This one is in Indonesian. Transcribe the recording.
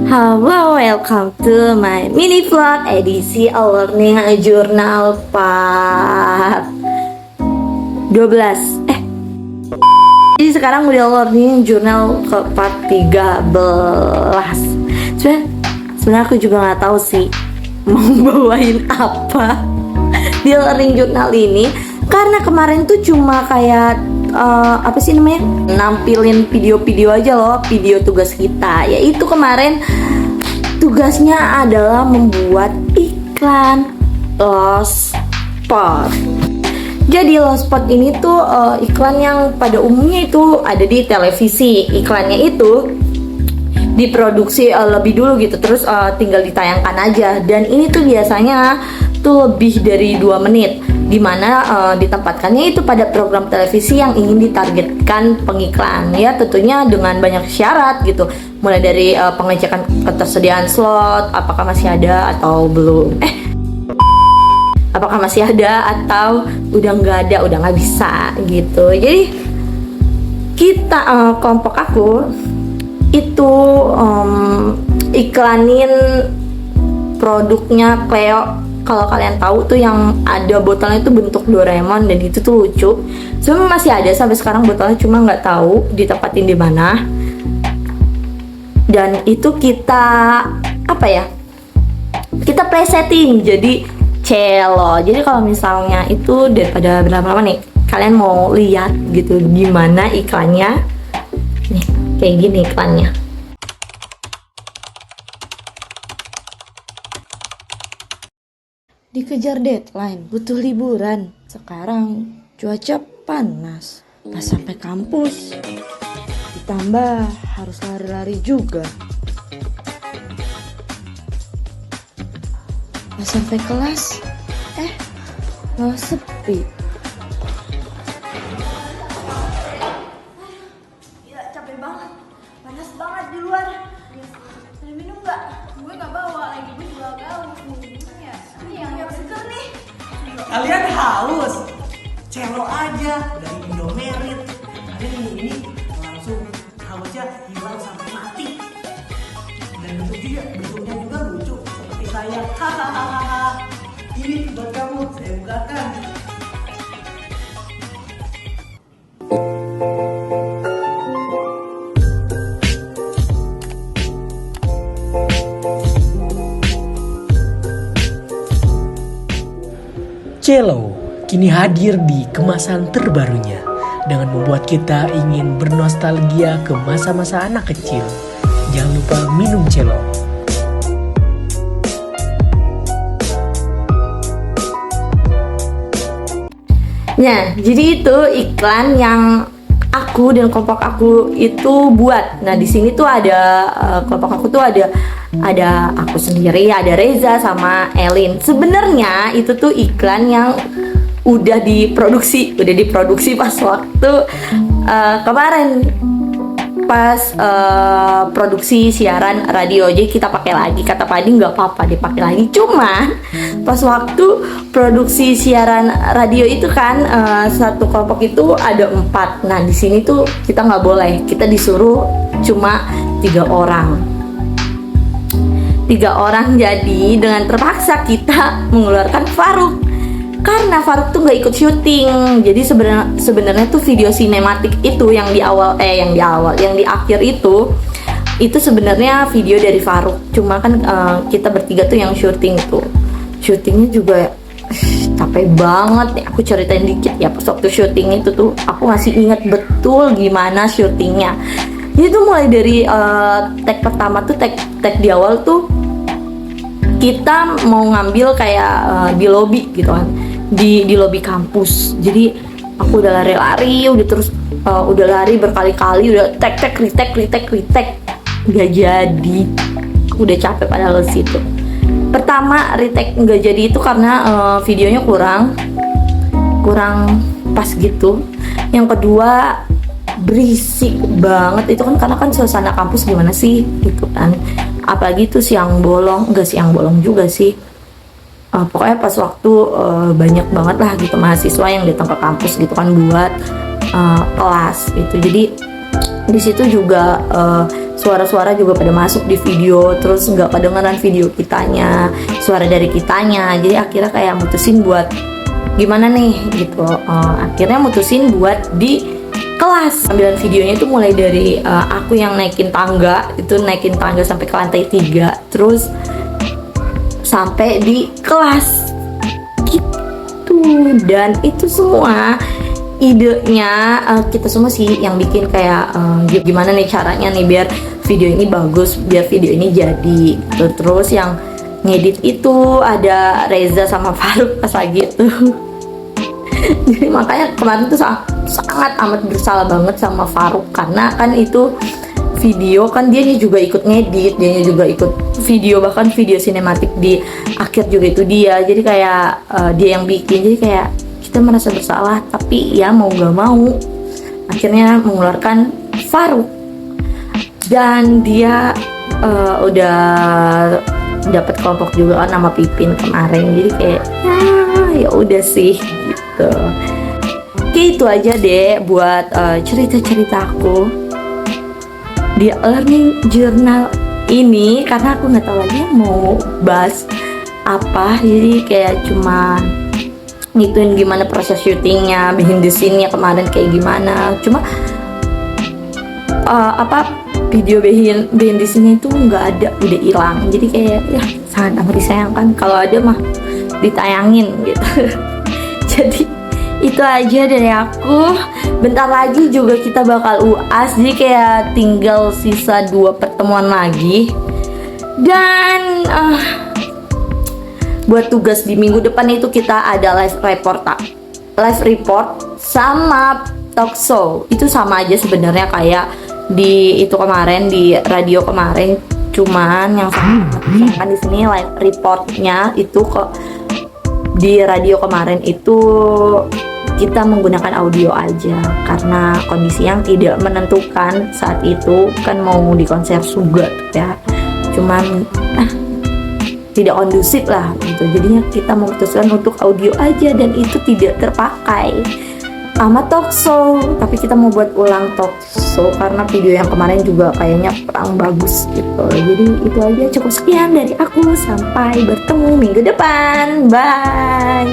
Halo, welcome to my mini vlog edisi learning journal part 12. Jadi sekarang udah learning journal ke part 13. Sebenarnya aku juga nggak tahu sih mau bawain apa di learning journal ini, karena kemarin tuh cuma kayak apa sih namanya, nampilin video-video aja loh, video tugas kita. Yaitu kemarin tugasnya adalah membuat iklan Lostpot. Jadi Lostpot ini tuh iklan yang pada umumnya itu ada di televisi. Iklannya itu diproduksi lebih dulu gitu, terus tinggal ditayangkan aja. Dan ini tuh biasanya tuh lebih dari 2 menit, dimana ditempatkannya itu pada program televisi yang ingin ditargetkan pengiklan, ya tentunya dengan banyak syarat gitu, mulai dari pengecekan ketersediaan slot, apakah masih ada atau belum, apakah masih ada atau udah nggak bisa gitu. Jadi kita kelompok aku itu iklanin produknya Cleo. Kalau kalian tahu tuh yang ada botolnya itu bentuk Doraemon, dan itu tuh lucu. Sebenarnya masih ada sampai sekarang botolnya, cuma nggak tahu ditempatin di mana. Dan itu kita kita presetting jadi celo. Jadi kalau misalnya itu daripada berlama-lama nih, kalian mau lihat gitu gimana iklannya. Nih, kayak gini iklannya. Dikejar deadline, butuh liburan. Sekarang cuaca panas. Pas sampai kampus, ditambah harus lari-lari juga. Pas sampai kelas, malah sepi. Gila, capek banget, panas banget di luar. Ada minum nggak? Gue nggak bawa lagi, gue juga gaul. Ya, ini yang seger nih. Kalian haus? Celo aja dari Indomerit. Kalian minum ini langsung hausnya hilang sampai mati. Dan bentuknya juga lucu seperti saya. Hahaha. Ini buat kamu, saya bukakan. Celo kini hadir di kemasan terbarunya dengan membuat kita ingin bernostalgia ke masa-masa anak kecil. Jangan lupa minum Celo. Nah, jadi itu iklan yang aku dan kelompok aku itu buat. Nah, di sini tuh ada kelompok aku tuh ada aku sendiri, ada Reza sama Elin. Sebenarnya itu tuh iklan yang udah diproduksi pas waktu kemarin pas produksi siaran radio. Jadi kita pakai lagi, kata Padi nggak apa-apa dipakai lagi. Cuman pas waktu produksi siaran radio itu kan satu kelompok itu ada 4. Nah di sini tuh kita nggak boleh, kita disuruh cuma 3 orang. 3 orang, jadi dengan terpaksa kita mengeluarkan Faruk. Karena Faruk tuh nggak ikut syuting. Jadi sebenarnya tuh video sinematik itu yang di akhir itu sebenarnya video dari Faruk. Cuma kan kita bertiga tuh yang syuting tuh. Syutingnya juga capek banget nih. Aku ceritain dikit ya. Pas waktu syuting itu tuh aku masih ingat betul gimana syutingnya. Jadi tuh mulai dari tag pertama tuh tag di awal tuh kita mau ngambil kayak di lobby gitu kan, di lobby kampus. Jadi aku udah lari-lari, udah lari berkali-kali, udah retake nggak jadi. Aku udah capek padahal di situ. Pertama retake nggak jadi itu karena videonya kurang pas gitu. Yang kedua berisik banget itu kan, karena kan suasana kampus gimana sih gitu kan, apalagi itu siang bolong juga sih, pokoknya pas waktu banyak banget lah gitu mahasiswa yang datang ke kampus gitu kan buat kelas gitu. Jadi di situ juga suara-suara juga pada masuk di video, terus nggak kedengeran video kitanya, suara dari kitanya. Jadi akhirnya kayak mutusin buat gimana nih gitu. Akhirnya mutusin buat di kelas. Ambilan videonya itu mulai dari aku yang naikin tangga sampai ke lantai 3, terus sampai di kelas gitu. Dan itu semua idenya kita semua sih yang bikin, kayak gimana nih caranya nih biar video ini bagus, biar video ini jadi gitu. Terus yang ngedit itu ada Reza sama Faruk pas lagi itu. Jadi makanya kemarin tuh sangat amat bersalah banget sama Faruk, karena kan itu video kan dia juga ikut ngedit, dia juga ikut video, bahkan video sinematik di akhir juga itu dia. Jadi kayak dia yang bikin, jadi kayak kita merasa bersalah, tapi ya mau gak mau akhirnya mengeluarkan Faruk. Dan dia udah dapat kelompok juga kan nama Pipin kemarin, jadi kayak ya udah sih gitu. Oke, itu aja deh buat cerita-ceritaku di learning journal ini, karena aku nggak tahu lagi mau bahas apa, jadi kayak cuma ngituin gimana proses syutingnya, behind the scene-nya kemarin kayak gimana. Cuma video behind the scene-nya itu nggak ada, udah hilang. Jadi kayak ya sangat amat disayangkan, kalau ada mah ditayangin gitu. Jadi itu aja dari aku. Bentar lagi juga kita bakal UAS, jadi kayak tinggal sisa 2 pertemuan lagi. Dan buat tugas di minggu depan itu kita ada live report sama talk show. Itu sama aja sebenarnya kayak di itu kemarin, di radio kemarin, cuman yang kan di sini live reportnya itu kok di radio kemarin itu kita menggunakan audio aja karena kondisi yang tidak menentukan saat itu, kan mau di konser juga ya, cuman tidak kondusif lah gitu. Jadinya kita memutuskan untuk audio aja, dan itu tidak terpakai sama talk show. Tapi kita mau buat ulang talk show karena video yang kemarin juga kayaknya kurang bagus gitu. Jadi itu aja, cukup sekian dari aku, sampai bertemu minggu depan, bye.